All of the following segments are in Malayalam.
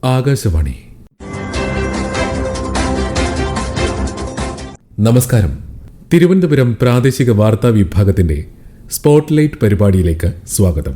ആകാശവാണി. നമസ്കാരം. തിരുവനന്തപുരം പ്രാദേശിക വാർത്താ വിഭാഗത്തിന്റെ സ്പോട്ട്ലൈറ്റ് പരിപാടിയിലേക്ക് സ്വാഗതം.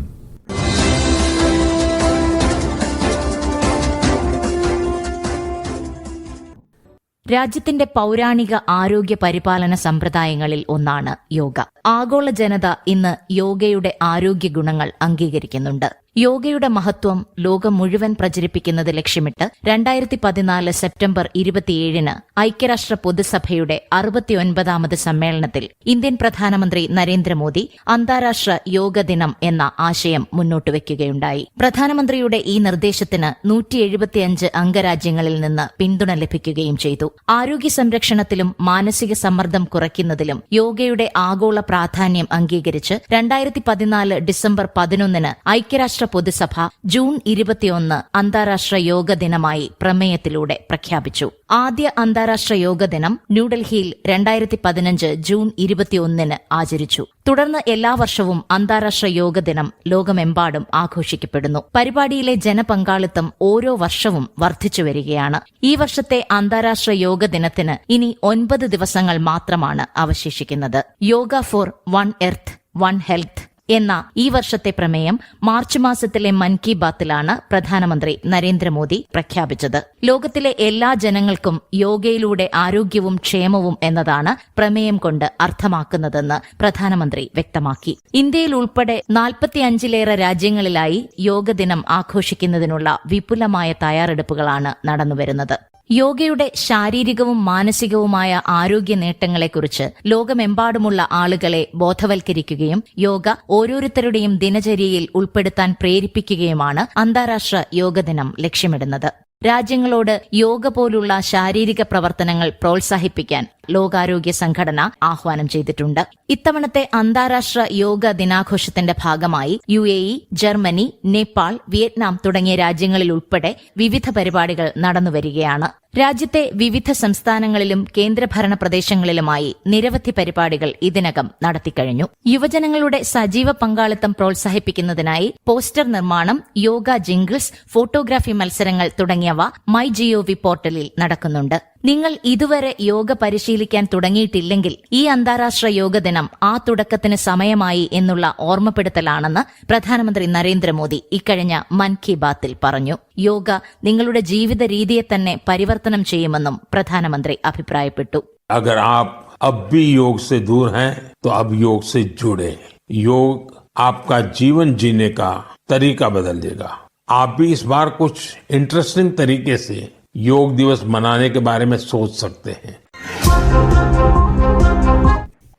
രാജ്യത്തിന്റെ പൗരാണിക ആരോഗ്യ പരിപാലന സമ്പ്രദായങ്ങളിൽ ഒന്നാണ് യോഗ. ആഗോള ജനത ഇന്ന് യോഗയുടെ ആരോഗ്യ ഗുണങ്ങൾ അംഗീകരിക്കുന്നുണ്ട്. യോഗയുടെ മഹത്വം ലോകം മുഴുവൻ പ്രചരിപ്പിക്കുന്നത് ലക്ഷ്യമിട്ട് 2014 സെപ്റ്റംബർ 27 ഐക്യരാഷ്ട്ര പൊതുസഭയുടെ 69ാമത് സമ്മേളനത്തിൽ ഇന്ത്യൻ പ്രധാനമന്ത്രി നരേന്ദ്രമോദി അന്താരാഷ്ട്ര യോഗ ദിനം എന്ന ആശയം മുന്നോട്ടുവയ്ക്കുകയുണ്ടായി. പ്രധാനമന്ത്രിയുടെ ഈ നിർദ്ദേശത്തിന് 175 അംഗരാജ്യങ്ങളിൽ നിന്ന് പിന്തുണ ലഭിക്കുകയും ചെയ്തു. ആരോഗ്യ സംരക്ഷണത്തിലും മാനസിക സമ്മർദ്ദം കുറയ്ക്കുന്നതിലും യോഗയുടെ ആഗോള പ്രാധാന്യം അംഗീകരിച്ച് 2014 ഡിസംബർ 11 ഐക്യരാഷ്ട്ര പൊതുസഭ ജൂൺ 21 അന്താരാഷ്ട്ര യോഗ ദിനമായി പ്രമേയത്തിലൂടെ പ്രഖ്യാപിച്ചു. ആദ്യ അന്താരാഷ്ട്ര യോഗ ദിനം ന്യൂഡൽഹിയിൽ 2015 ജൂൺ 21 ആചരിച്ചു. തുടർന്ന് എല്ലാ വർഷവും അന്താരാഷ്ട്ര യോഗ ദിനം ലോകമെമ്പാടും ആഘോഷിക്കപ്പെടുന്നു. പരിപാടിയിലെ ജനപങ്കാളിത്തം ഓരോ വർഷവും വർദ്ധിച്ചുവരികയാണ്. ഈ വർഷത്തെ അന്താരാഷ്ട്ര യോഗ ദിനത്തിന് ഇനി 9 ദിവസങ്ങൾ മാത്രമാണ് അവശേഷിക്കുന്നത്. Yoga for one earth one health എന്ന ഈ വർഷത്തെ പ്രമേയം മാർച്ച് മാസത്തിലെ മൻ കി ബാത്തിലാണ് പ്രധാനമന്ത്രി നരേന്ദ്രമോദി പ്രഖ്യാപിച്ചത്. ലോകത്തിലെ എല്ലാ ജനങ്ങൾക്കും യോഗയിലൂടെ ആരോഗ്യവും ക്ഷേമവും എന്നതാണ് പ്രമേയം കൊണ്ട് അർത്ഥമാക്കുന്നതെന്ന് പ്രധാനമന്ത്രി വ്യക്തമാക്കി. ഇന്ത്യയിൽ ഉൾപ്പെടെ 45ലേറെ രാജ്യങ്ങളിലായി യോഗ ദിനം ആഘോഷിക്കുന്നതിനുള്ള വിപുലമായ തയ്യാറെടുപ്പുകളാണ് നടന്നുവരുന്നത്. യോഗയുടെ ശാരീരികവും മാനസികവുമായ ആരോഗ്യ നേട്ടങ്ങളെക്കുറിച്ച് ലോകമെമ്പാടുമുള്ള ആളുകളെ ബോധവൽക്കരിക്കുകയും യോഗ ഓരോരുത്തരുടെയും ദിനചര്യയിൽ ഉൾപ്പെടുത്താൻ പ്രേരിപ്പിക്കുകയുമാണ് അന്താരാഷ്ട്ര യോഗ ദിനം ലക്ഷ്യമിടുന്നത്. രാജ്യങ്ങളോട് യോഗ പോലുള്ള ശാരീരിക പ്രവർത്തനങ്ങൾ പ്രോത്സാഹിപ്പിക്കാൻ ലോകാരോഗ്യ സംഘടന ആഹ്വാനം ചെയ്തിട്ടുണ്ട്. ഇത്തവണത്തെ അന്താരാഷ്ട്ര യോഗ ദിനാഘോഷത്തിന്റെ ഭാഗമായി UAE, ജർമ്മനി, നേപ്പാൾ, വിയറ്റ്നാം തുടങ്ങിയ രാജ്യങ്ങളിൽ ഉൾപ്പെടെ വിവിധ പരിപാടികൾ നടന്നുവരികയാണ്. രാജ്യത്തെ വിവിധ സംസ്ഥാനങ്ങളിലും കേന്ദ്രഭരണ പ്രദേശങ്ങളിലുമായി നിരവധി പരിപാടികൾ ഇതിനകം നടത്തിക്കഴിഞ്ഞു. യുവജനങ്ങളുടെ സജീവ പങ്കാളിത്തം പ്രോത്സാഹിപ്പിക്കുന്നതിനായി പോസ്റ്റർ നിർമ്മാണം, യോഗ ജിംഗിൾസ്, ഫോട്ടോഗ്രാഫി മത്സരങ്ങൾ തുടങ്ങിയവ MyGov പോർട്ടലിൽ നടക്കുന്നുണ്ട്. നിങ്ങൾ ഇതുവരെ യോഗ പരിശീലിക്കാൻ തുടങ്ങിയിട്ടില്ലെങ്കിൽ ഈ അന്താരാഷ്ട്ര യോഗ ദിനം ആ തുടക്കത്തിന് സമയമായി എന്നുള്ള ഓർമ്മപ്പെടുത്തലാണെന്ന് പ്രധാനമന്ത്രി നരേന്ദ്രമോദി ഇക്കഴിഞ്ഞ മൻ കി ബാത്തിൽ പറഞ്ഞു. യോഗ നിങ്ങളുടെ ജീവിത രീതിയെ തന്നെ പരിവർത്തനം ചെയ്യുമെന്നും പ്രധാനമന്ത്രി അഭിപ്രായപ്പെട്ടു. अगर आप अब भी योग से दूर हैं तो अब योग से जुड़े. योग आपका जीवन जीने का तरीका बदल देगा. आप भी इस बार कुछ इंटरेस्टिंग तरीके से योग दिवस मनाने के बारे में सोच सकते हैं.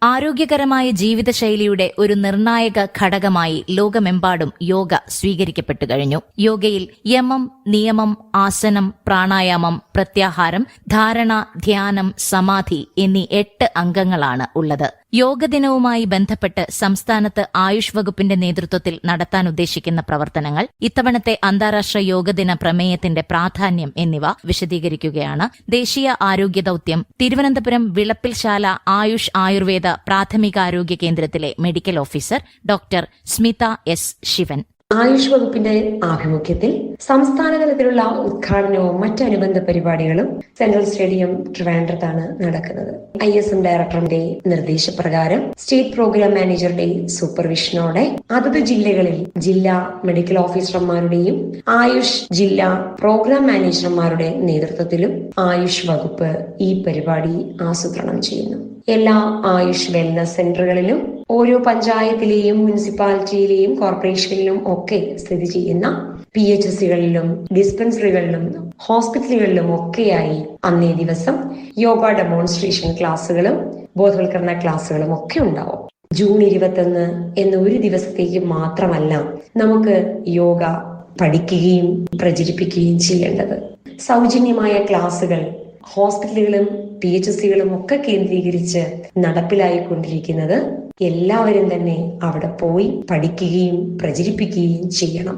ആരോഗ്യകരമായ ജീവിതശൈലിയുടെ ഒരു നിർണായക ഘടകമായി ലോകമെമ്പാടും യോഗ സ്വീകരിക്കപ്പെട്ടു കഴിഞ്ഞു. യോഗയിൽ യമം, നിയമം, ആസനം, പ്രാണായാമം, പ്രത്യാഹാരം, ധാരണ, ധ്യാനം, സമാധി എന്നീ 8 അംഗങ്ങളാണ് ഉള്ളത്. യോഗ ദിനവുമായി ബന്ധപ്പെട്ട് സംസ്ഥാനത്ത് ആയുഷ് വകുപ്പിന്റെ നേതൃത്വത്തിൽ നടത്താൻ ഉദ്ദേശിക്കുന്ന പ്രവർത്തനങ്ങൾ, ഇത്തവണത്തെ അന്താരാഷ്ട്ര യോഗദിന പ്രമേയത്തിന്റെ പ്രാധാന്യം എന്നിവ വിശദീകരിക്കുകയാണ് ദേശീയ ആരോഗ്യ ദൌത്യം തിരുവനന്തപുരം വിളപ്പിൽശാല ആയുഷ് ആയുർവേദ പ്രാഥമികാരോഗ്യ കേന്ദ്രത്തിലെ medical officer doctor Smitha S Sivan. AYUSH വകുപ്പിന്റെ ആഭിമുഖ്യത്തിൽ സംസ്ഥാന തലത്തിലുള്ള ഉദ്ഘാടനവും മറ്റനുബന്ധ പരിപാടികളും സെൻട്രൽ സ്റ്റേഡിയം ട്രിവാൻഡ്രത്താണ് നടക്കുന്നത്. ISM ഡയറക്ടറിന്റെ നിർദ്ദേശപ്രകാരം സ്റ്റേറ്റ് പ്രോഗ്രാം മാനേജറുടെ സൂപ്പർവിഷനോടെ അതത് ജില്ലകളിൽ ജില്ലാ മെഡിക്കൽ ഓഫീസർമാരുടെയും ആയുഷ് ജില്ലാ പ്രോഗ്രാം മാനേജർമാരുടെ നേതൃത്വത്തിലും ആയുഷ് വകുപ്പ് ഈ പരിപാടി ആസൂത്രണം ചെയ്യുന്നു. എല്ലാ ആയുഷ് വെൽനസ് സെന്ററുകളിലും ഓരോ പഞ്ചായത്തിലെയും മുനിസിപ്പാലിറ്റിയിലെയും കോർപ്പറേഷനിലും ഒക്കെ സ്ഥിതി ചെയ്യുന്ന PHSകളിലും ഡിസ്പെൻസറികളിലും ഹോസ്പിറ്റലുകളിലും ഒക്കെയായി അന്നേ ദിവസം യോഗ ഡെമോൺസ്ട്രേഷൻ ക്ലാസുകളും ബോധവൽക്കരണ ക്ലാസുകളും ഒക്കെ ഉണ്ടാവും. ജൂൺ 21 എന്ന ഒരു ദിവസത്തേക്ക് മാത്രമല്ല നമുക്ക് യോഗ പഠിക്കുകയും പ്രചരിപ്പിക്കുകയും ചെയ്യേണ്ടത്. സൗജന്യമായ ക്ലാസുകൾ ഹോസ്പിറ്റലുകളും PHSകളും ഒക്കെ കേന്ദ്രീകരിച്ച് നടപ്പിലായിക്കൊണ്ടിരിക്കുന്നത് എല്ലാവരും തന്നെ അവിടെ പോയി പഠിക്കുകയും പ്രചരിപ്പിക്കുകയും ചെയ്യണം.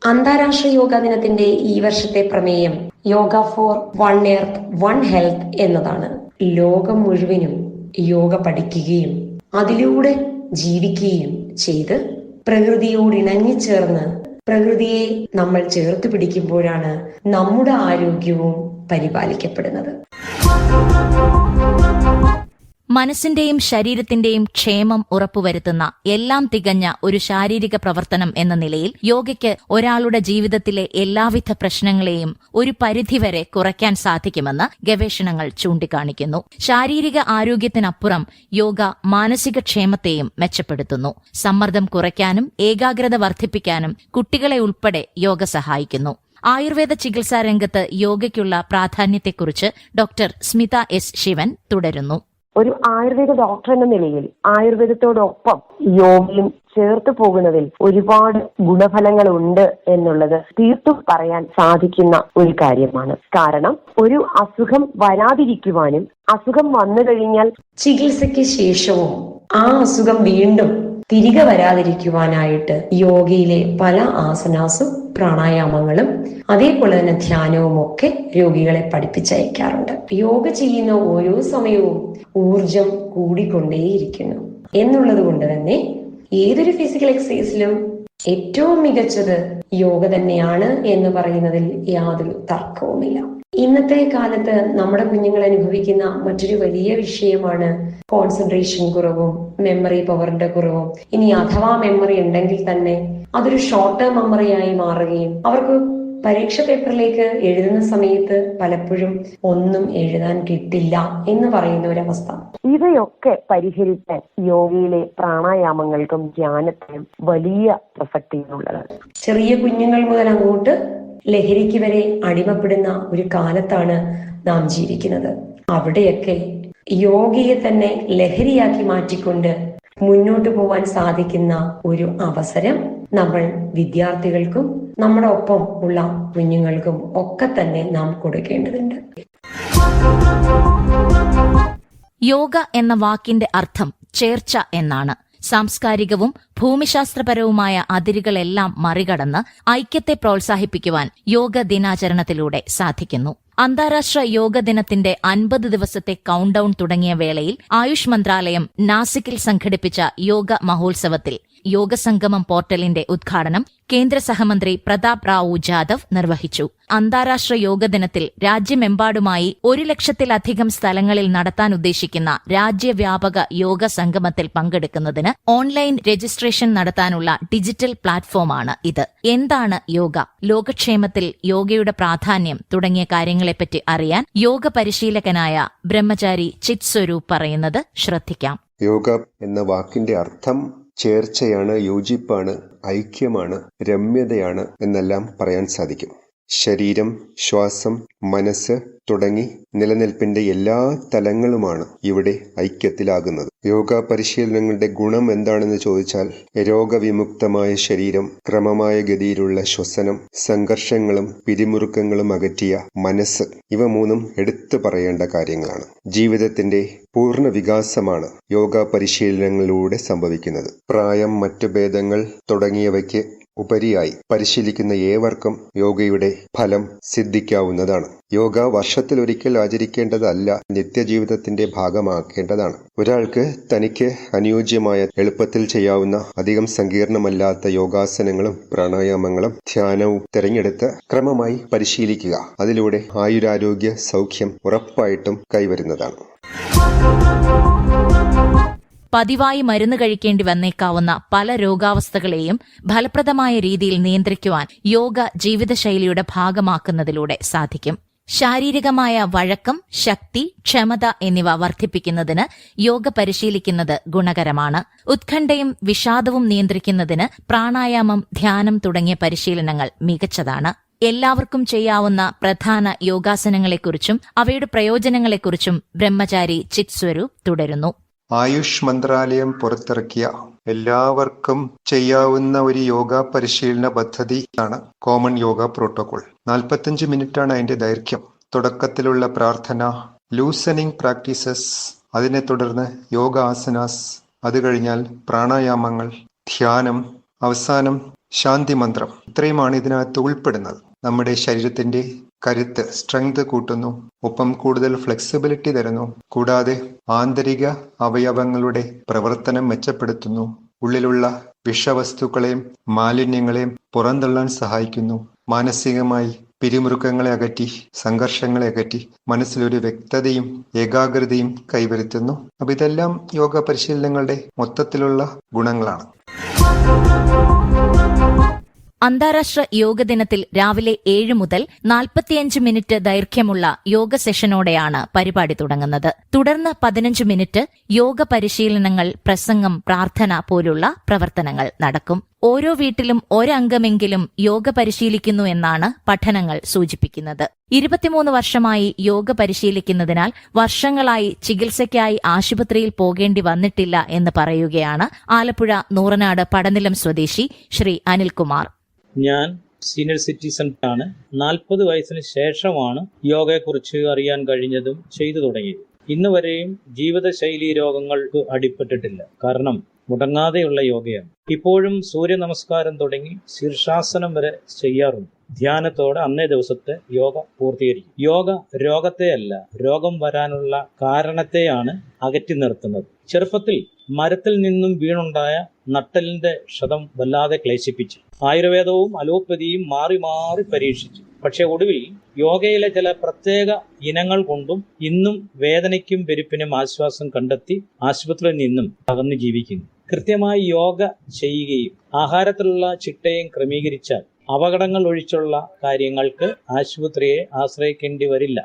അന്താരാഷ്ട്ര യോഗാ ദിനത്തിന്റെ ഈ വർഷത്തെ പ്രമേയം yoga for one earth one health എന്നതാണ്. ലോകം മുഴുവനും യോഗ പഠിക്കുകയും അതിലൂടെ ജീവിക്കുകയും ചെയ്ത് പ്രകൃതിയോട് ഇണങ്ങിച്ചേർന്ന് പ്രകൃതിയെ നമ്മൾ ചേർത്ത് പിടിക്കുമ്പോഴാണ് നമ്മുടെ ആരോഗ്യവും പരിപാലിക്കപ്പെടുന്നത്. മനസ്സിന്റെയും ശരീരത്തിന്റെയും ക്ഷേമം ഉറപ്പുവരുത്തുന്ന എല്ലാം തികഞ്ഞ ഒരു ശാരീരിക പ്രവർത്തനം എന്ന നിലയിൽ യോഗയ്ക്ക് ഒരാളുടെ ജീവിതത്തിലെ എല്ലാവിധ പ്രശ്നങ്ങളെയും ഒരു പരിധിവരെ കുറയ്ക്കാൻ സാധിക്കുമെന്ന് ഗവേഷണങ്ങൾ ചൂണ്ടിക്കാണിക്കുന്നു. ശാരീരിക ആരോഗ്യത്തിനപ്പുറം യോഗ മാനസിക ക്ഷേമത്തെയും മെച്ചപ്പെടുത്തുന്നു. സമ്മർദ്ദം കുറയ്ക്കാനും ഏകാഗ്രത വർദ്ധിപ്പിക്കാനും കുട്ടികളെ ഉൾപ്പെടെ യോഗ സഹായിക്കുന്നു. ആയുർവേദ ചികിത്സാ രംഗത്ത് യോഗയ്ക്കുള്ള പ്രാധാന്യത്തെക്കുറിച്ച് ഡോക്ടർ സ്മിത എസ് ശിവൻ തുടരുന്നു. ഒരു ആയുർവേദ ഡോക്ടർ എന്ന നിലയിൽ ആയുർവേദത്തോടൊപ്പം യോഗയും ചേർത്ത് പോകുന്നതിൽ ഒരുപാട് ഗുണഫലങ്ങളുണ്ട് എന്നുള്ളത് തീർത്തും പറയാൻ സാധിക്കുന്ന ഒരു കാര്യമാണ്. കാരണം ഒരു അസുഖം വരാതിരിക്കുവാനും അസുഖം വന്നു കഴിഞ്ഞാൽ ചികിത്സയ്ക്ക് ശേഷവും ആ അസുഖം വീണ്ടും തിരികെ വരാതിരിക്കുവാനായിട്ട് യോഗയിലെ പല ആസനാസും പ്രാണായാമങ്ങളും അതേപോലെ തന്നെ ധ്യാനവും ഒക്കെ രോഗികളെ പഠിപ്പിച്ചയക്കാറുണ്ട്. യോഗ ചെയ്യുന്ന ഓരോ സമയവും ഊർജം കൂടിക്കൊണ്ടേയിരിക്കുന്നു എന്നുള്ളത് കൊണ്ട് തന്നെ ഏതൊരു ഫിസിക്കൽ എക്സസൈസിലും ഏറ്റവും മികച്ചത് യോഗ തന്നെയാണ് എന്ന് പറയുന്നതിൽ യാതൊരു തർക്കവുമില്ല. ഇന്നത്തെ കാലത്ത് നമ്മുടെ കുഞ്ഞുങ്ങൾ അനുഭവിക്കുന്ന മറ്റൊരു വലിയ വിഷയമാണ് കോൺസെൻട്രേഷൻ കുറവും മെമ്മറി പവറിന്റെ കുറവും. ഇനി അഥവാ മെമ്മറി ഉണ്ടെങ്കിൽ തന്നെ അതൊരു ഷോർട്ട് ടേം മെമ്മറിയായി മാറുകയും അവർക്ക് പരീക്ഷ പേപ്പറിലേക്ക് എഴുതുന്ന സമയത്ത് പലപ്പോഴും ഒന്നും എഴുതാൻ കിട്ടില്ല എന്ന് പറയുന്ന ഒരവസ്ഥ. ഇവയൊക്കെ പരിഹരിക്കാൻ യോഗയിലെ പ്രാണായാമങ്ങൾക്കും ധ്യാനത്തിനും വലിയ പ്രസക്തിയുള്ളതാണ്. ചെറിയ കുഞ്ഞുങ്ങൾ മുതൽ അങ്ങോട്ട് ലഹരിക്ക് വരെ അടിമപ്പെടുന്ന ഒരു കാലത്താണ് നാം ജീവിക്കുന്നത്. അവിടെയൊക്കെ യോഗയെ തന്നെ ലഹരിയാക്കി മാറ്റിക്കൊണ്ട് മുന്നോട്ട് പോവാൻ സാധിക്കുന്ന ഒരു അവസരം നമ്മൾ വിദ്യാർത്ഥികൾക്കും നമ്മുടെ ഒപ്പം ഉള്ള കുഞ്ഞുങ്ങൾക്കും ഒക്കെ തന്നെ നാം കൊടുക്കേണ്ടതുണ്ട്. യോഗ എന്ന വാക്കിന്റെ അർത്ഥം ചേർച്ച എന്നാണ്. സാംസ്കാരികവും ഭൂമിശാസ്ത്രപരവുമായ അതിരുകളെല്ലാം മറികടന്ന് ഐക്യത്തെ പ്രോത്സാഹിപ്പിക്കുവാൻ യോഗ ദിനാചരണത്തിലൂടെ സാധിക്കുന്നു. അന്താരാഷ്ട്ര യോഗ ദിനത്തിന്റെ 50 ദിവസത്തെ കൌണ്ട് ഡൌൺ തുടങ്ങിയ വേളയിൽ ആയുഷ് മന്ത്രാലയം നാസിക്കിൽ സംഘടിപ്പിച്ച യോഗ മഹോത്സവത്തിൽ യോഗസംഗമം പോർട്ടലിന്റെ ഉദ്ഘാടനം കേന്ദ്ര സഹമന്ത്രി പ്രതാപ് റാവു ജാദവ് നിർവഹിച്ചു. അന്താരാഷ്ട്ര യോഗ ദിനത്തിൽ രാജ്യമെമ്പാടുമായി 1,00,000-ലധികം സ്ഥലങ്ങളിൽ നടത്താൻ ഉദ്ദേശിക്കുന്ന രാജ്യവ്യാപക യോഗ സംഗമത്തിൽ പങ്കെടുക്കുന്നതിന് ഓൺലൈൻ രജിസ്ട്രേഷൻ നടത്താനുള്ള ഡിജിറ്റൽ പ്ലാറ്റ്ഫോമാണ് ഇത്. എന്താണ് യോഗ? ലോകക്ഷേമത്തിൽ യോഗയുടെ പ്രാധാന്യം തുടങ്ങിയ കാര്യങ്ങളെപ്പറ്റി അറിയാൻ യോഗ പരിശീലകനായ ബ്രഹ്മചാരി ചിത് സ്വരൂപ് പറയുന്നത് ശ്രദ്ധിക്കാം. യോഗ എന്ന വാക്കിന്റെ അർത്ഥം ചേർച്ചയാണ്, യോജിപ്പാണ്, ഐക്യമാണ്, രമ്യതയാണ് എന്നെല്ലാം പറയാൻ സാധിക്കും. ശരീരം, ശ്വാസം, മനസ്സ് തുടങ്ങി നിലനിൽപ്പിന്റെ എല്ലാ തലങ്ങളുമാണ് ഇവിടെ ഐക്യത്തിലാകുന്നത്. യോഗ പരിശീലനങ്ങളുടെ ഗുണം എന്താണെന്ന് ചോദിച്ചാൽ രോഗവിമുക്തമായ ശരീരം, ക്രമമായ ഗതിയിലുള്ള ശ്വസനം, സംഘർഷങ്ങളും പിരിമുറുക്കങ്ങളും അകറ്റിയ മനസ്സ്, ഇവ മൂന്നും എടുത്തു പറയേണ്ട കാര്യങ്ങളാണ്. ജീവിതത്തിന്റെ പൂർണ്ണ വികാസമാണ് യോഗ പരിശീലനങ്ങളിലൂടെ സംഭവിക്കുന്നത്. പ്രായം, മറ്റു ഭേദങ്ങൾ തുടങ്ങിയവയ്ക്ക് ഉപരിയായി പരിശീലിക്കുന്ന ഏവർക്കും യോഗയുടെ ഫലം സിദ്ധിക്കാവുന്നതാണ്. യോഗ വർഷത്തിലൊരിക്കൽ ആചരിക്കേണ്ടതല്ല, നിത്യജീവിതത്തിന്റെ ഭാഗമാക്കേണ്ടതാണ്. ഒരാൾക്ക് തനിക്ക് അനുയോജ്യമായ, എളുപ്പത്തിൽ ചെയ്യാവുന്ന, അധികം സങ്കീർണമല്ലാത്ത യോഗാസനങ്ങളും പ്രാണായാമങ്ങളും ധ്യാനവും തിരഞ്ഞെടുത്ത് ക്രമമായി പരിശീലിക്കുക. അതിലൂടെ ആയുരാരോഗ്യ സൗഖ്യം ഉറപ്പായിട്ടും കൈവരുന്നതാണ്. പതിവായി മരുന്ന് കഴിക്കേണ്ടി വന്നേക്കാവുന്ന പല രോഗാവസ്ഥകളെയും ഫലപ്രദമായ രീതിയിൽ നിയന്ത്രിക്കുവാൻ യോഗ ജീവിതശൈലിയുടെ ഭാഗമാക്കുന്നതിലൂടെ സാധിക്കും. ശാരീരികമായ വഴക്കം, ശക്തി, ക്ഷമത എന്നിവ വർദ്ധിപ്പിക്കുന്നതിന് യോഗ പരിശീലിക്കുന്നത് ഗുണകരമാണ്. ഉത്കണ്ഠയും വിഷാദവും നിയന്ത്രിക്കുന്നതിന് പ്രാണായാമം, ധ്യാനം തുടങ്ങിയ പരിശീലനങ്ങൾ മികച്ചതാണ്. എല്ലാവർക്കും ചെയ്യാവുന്ന പ്രധാന യോഗാസനങ്ങളെക്കുറിച്ചും അവയുടെ പ്രയോജനങ്ങളെക്കുറിച്ചും ബ്രഹ്മചാരി ചിത് സ്വരൂപ് തുടരുന്നു. ആയുഷ് മന്ത്രാലയം പുറത്തിറക്കിയ എല്ലാവർക്കും ചെയ്യാവുന്ന ഒരു യോഗ പരിശീലന പദ്ധതിയാണ് കോമൺ യോഗ പ്രോട്ടോകോൾ. 45 മിനിറ്റാണ് അതിന്റെ ദൈർഘ്യം. തുടക്കത്തിലുള്ള പ്രാർത്ഥന, ലൂസനിങ് പ്രാക്ടീസസ്, അതിനെ തുടർന്ന് യോഗ ആസനാസ്, അത് കഴിഞ്ഞാൽ പ്രാണായാമങ്ങൾ, ധ്യാനം, അവസാനം ശാന്തി മന്ത്രം. ഇത്രയുമാണ് ഇതിനകത്ത് ഉൾപ്പെടുന്നത്. നമ്മുടെ ശരീരത്തിന്റെ കരുത്ത്, സ്ട്രെങ്ത് കൂട്ടുന്നു, ഒപ്പം കൂടുതൽ ഫ്ലെക്സിബിലിറ്റി തരുന്നു. കൂടാതെ ആന്തരിക അവയവങ്ങളുടെ പ്രവർത്തനം മെച്ചപ്പെടുത്തുന്നു. ഉള്ളിലുള്ള വിഷവസ്തുക്കളെയും മാലിന്യങ്ങളെയും പുറന്തള്ളാൻ സഹായിക്കുന്നു. മാനസികമായി പിരിമുറുക്കങ്ങളെ അകറ്റി, സംഘർഷങ്ങളെ അകറ്റി മനസ്സിലൊരു വ്യക്തതയും ഏകാഗ്രതയും കൈവരുത്തുന്നു. അപ്പൊ ഇതെല്ലാം യോഗ പരിശീലനങ്ങളുടെ മൊത്തത്തിലുള്ള ഗുണങ്ങളാണ്. അന്താരാഷ്ട്ര യോഗ ദിനത്തിൽ രാവിലെ 7 മുതൽ 45 മിനിറ്റ് ദൈർഘ്യമുള്ള യോഗ സെഷനോടെയാണ് പരിപാടി തുടങ്ങുന്നത്. തുടർന്ന് 15 മിനിറ്റ് യോഗ പരിശീലനങ്ങൾ, പ്രസംഗം, പ്രാർത്ഥന പോലുള്ള പ്രവർത്തനങ്ങൾ നടക്കും. ഓരോ വീട്ടിലും ഒരംഗമെങ്കിലും യോഗ പരിശീലിക്കുന്നു എന്നാണ് പഠനങ്ങൾ സൂചിപ്പിക്കുന്നത്. 23 വർഷമായി യോഗ പരിശീലിക്കുന്നതിനാൽ വർഷങ്ങളായി ചികിത്സയ്ക്കായി ആശുപത്രിയിൽ പോകേണ്ടി വന്നിട്ടില്ല എന്ന് പറയുകയാണ് ആലപ്പുഴ നൂറനാട് പടനിലം സ്വദേശി ശ്രീ അനിൽകുമാർ. ഞാൻ സീനിയർ സിറ്റിസൺ ആണ്. 40 വയസ്സിന് ശേഷമാണ് യോഗയെക്കുറിച്ച് അറിയാൻ കഴിഞ്ഞതും ചെയ്തു തുടങ്ങിയത്. ഇന്ന് വരെയും ജീവിതശൈലി രോഗങ്ങൾക്ക് അടിപ്പെട്ടിട്ടില്ല. കാരണം മുടങ്ങാതെയുള്ള യോഗയാണ്. ഇപ്പോഴും സൂര്യ നമസ്കാരം തുടങ്ങി ശീർഷാസനം വരെ ചെയ്യാറുണ്ട്. ധ്യാനത്തോടെ അന്നേ ദിവസത്തെ യോഗ പൂർത്തീകരിക്കും. യോഗ രോഗത്തെയല്ല, രോഗം വരാനുള്ള കാരണത്തെയാണ് അകറ്റി നിർത്തുന്നത്. ചെറുപ്പത്തിൽ മരത്തിൽ നിന്നും വീണുണ്ടായ നട്ടലിന്റെ ക്ഷതം വല്ലാതെ ക്ലേശിപ്പിച്ചു. ആയുർവേദവും അലോപ്പതിയും മാറി മാറി പരീക്ഷിച്ചു. പക്ഷെ ഒടുവിൽ യോഗയിലെ ചില പ്രത്യേക ഇനങ്ങൾ കൊണ്ടും ഇന്നും വേദനയ്ക്കും പെരുപ്പിനും ആശ്വാസം കണ്ടെത്തി ആശുപത്രിയിൽ നിന്നും അകന്നു ജീവിക്കുന്നു. കൃത്യമായി യോഗ ചെയ്യുകയും ആഹാരത്തിലുള്ള ചിട്ടയും ക്രമീകരിച്ചാൽ അപകടങ്ങൾ ഒഴിച്ചുള്ള കാര്യങ്ങൾക്ക് ആശുപത്രിയെ ആശ്രയിക്കേണ്ടി വരില്ല.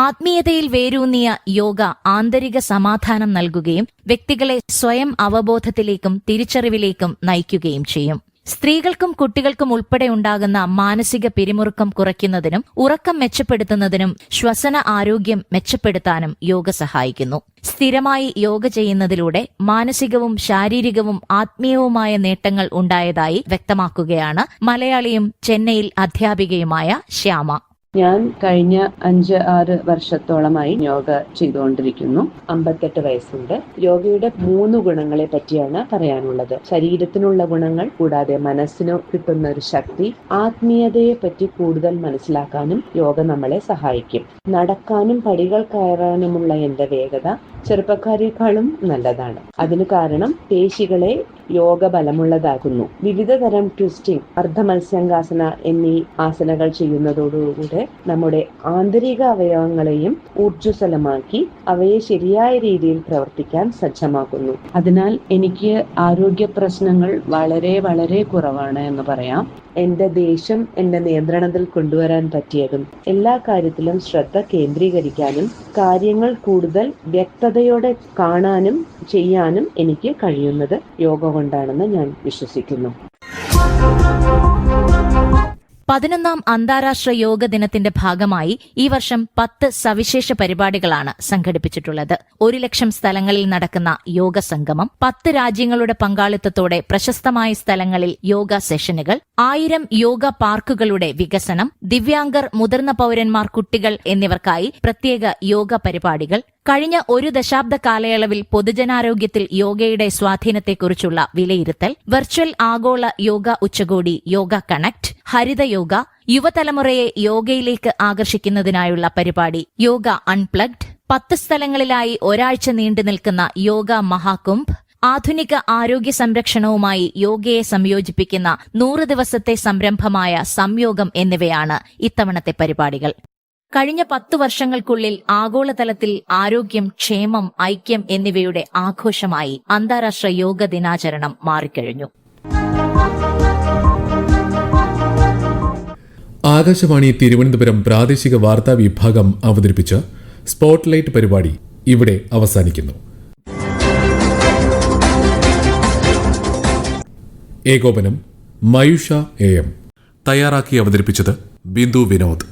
ആത്മീയതയിൽ വേരൂന്നിയ യോഗ ആന്തരിക സമാധാനം നൽകുകയും വ്യക്തികളെ സ്വയം അവബോധത്തിലേക്കും തിരിച്ചറിവിലേക്കും നയിക്കുകയും ചെയ്യും. സ്ത്രീകൾക്കും കുട്ടികൾക്കും ഉൾപ്പെടെ ഉണ്ടാകുന്ന മാനസിക പിരിമുറുക്കം കുറയ്ക്കുന്നതിനും ഉറക്കം മെച്ചപ്പെടുത്തുന്നതിനും ശ്വസന ആരോഗ്യം മെച്ചപ്പെടുത്താനും യോഗ സഹായിക്കുന്നു. സ്ഥിരമായി യോഗ ചെയ്യുന്നതിലൂടെ മാനസികവും ശാരീരികവും ആത്മീയവുമായ നേട്ടങ്ങൾ ഉണ്ടായതായി വ്യക്തമാക്കുകയാണ് മലയാളിയും ചെന്നൈയിൽ അധ്യാപികയുമായ ശ്യാമ. ഞാൻ കഴിഞ്ഞ 5-6 വർഷത്തോളമായി യോഗ ചെയ്തുകൊണ്ടിരിക്കുന്നു. 58 വയസ്സുണ്ട്. യോഗയുടെ 3 ഗുണങ്ങളെ പറ്റിയാണ് പറയാനുള്ളത്. ശരീരത്തിനുള്ള ഗുണങ്ങൾ, കൂടാതെ മനസ്സിന് കിട്ടുന്ന ഒരു ശക്തി, ആത്മീയതയെ പറ്റി കൂടുതൽ മനസ്സിലാക്കാനും യോഗ നമ്മളെ സഹായിക്കും. നടക്കാനും പടികൾ കയറാനുമുള്ള എന്റെ വേഗത ചെറുപ്പക്കാരെക്കാളും നല്ലതാണ്. അതിന് കാരണം പേശികളെ യോഗ ബലമുള്ളതാക്കുന്നു. വിവിധ തരം ട്വിസ്റ്റിംഗ്, അർദ്ധമത്സ്യംഗാസന എന്നീ ആസനകൾ ചെയ്യുന്നതോടുകൂടെ നമ്മുടെ ആന്തരിക അവയവങ്ങളെയും ഊർജ്ജസ്വലമാക്കി അവയെ ശരിയായ രീതിയിൽ പ്രവർത്തിക്കാൻ സജ്ജമാക്കുന്നു. അതിനാൽ എനിക്ക് ആരോഗ്യ പ്രശ്നങ്ങൾ വളരെ വളരെ കുറവാണ് എന്ന് പറയാം. എന്റെ ദേഷ്യം എന്റെ നിയന്ത്രണത്തിൽ കൊണ്ടുവരാൻ പറ്റിയതും എല്ലാ കാര്യത്തിലും ശ്രദ്ധ കേന്ദ്രീകരിക്കാനും കാര്യങ്ങൾ കൂടുതൽ വ്യക്തതയോടെ കാണാനും ചെയ്യാനും എനിക്ക് കഴിയുന്നത് യോഗ കൊണ്ടാണെന്ന് ഞാൻ വിശ്വസിക്കുന്നു. 11ാം അന്താരാഷ്ട്ര യോഗ ദിനത്തിന്റെ ഭാഗമായി ഈ വർഷം 10 സവിശേഷ പരിപാടികളാണ് സംഘടിപ്പിച്ചിട്ടുള്ളത്. 1 ലക്ഷം സ്ഥലങ്ങളിൽ നടക്കുന്ന യോഗ സംഗമം, 10 രാജ്യങ്ങളുടെ പങ്കാളിത്തത്തോടെ പ്രശസ്തമായ സ്ഥലങ്ങളിൽ യോഗ സെഷനുകൾ, 1000 യോഗ പാർക്കുകളുടെ വികസനം, ദിവ്യാംഗർ, മുതിർന്ന പൌരന്മാർ, കുട്ടികൾ എന്നിവർക്കായി പ്രത്യേക യോഗ പരിപാടികൾ, കഴിഞ്ഞ 1 ദശാബ്ദ കാലയളവിൽ പൊതുജനാരോഗ്യത്തിൽ യോഗയുടെ സ്വാധീനത്തെക്കുറിച്ചുള്ള വിലയിരുത്തൽ, വെർച്വൽ ആഗോള യോഗ ഉച്ചകോടി യോഗ കണക്ട്, ഹരിത യോഗ, യുവതലമുറയെ യോഗയിലേക്ക് ആകർഷിക്കുന്നതിനായുള്ള പരിപാടി യോഗ അൺപ്ലഗ്ഡ്, 10 സ്ഥലങ്ങളിലായി ഒരാഴ്ച നീണ്ടു നിൽക്കുന്ന യോഗ മഹാകുംഭ്, ആധുനിക ആരോഗ്യ സംരക്ഷണവുമായി യോഗയെ സംയോജിപ്പിക്കുന്ന 100 ദിവസത്തെ സംരംഭമായ സംയോഗം എന്നിവയാണ് ഇത്തവണത്തെ പരിപാടികൾ. കഴിഞ്ഞ 10 വർഷങ്ങൾക്കുള്ളിൽ ആഗോളതലത്തിൽ ആരോഗ്യം, ക്ഷേമം, ഐക്യം എന്നിവയുടെ ആഘോഷമായി അന്താരാഷ്ട്ര യോഗ ദിനാചരണം മാറിക്കഴിഞ്ഞു. ആകാശവാണി തിരുവനന്തപുരം പ്രാദേശിക വാർത്താ വിഭാഗം അവതരിപ്പിച്ച സ്പോട്ട്ലൈറ്റ് പരിപാടി ഇവിടെ അവസാനിക്കുന്നു. ഏകോപനം മയൂഷ AM. തയ്യാറാക്കി അവതരിപ്പിച്ചത് ബിന്ദു വിനോദ്.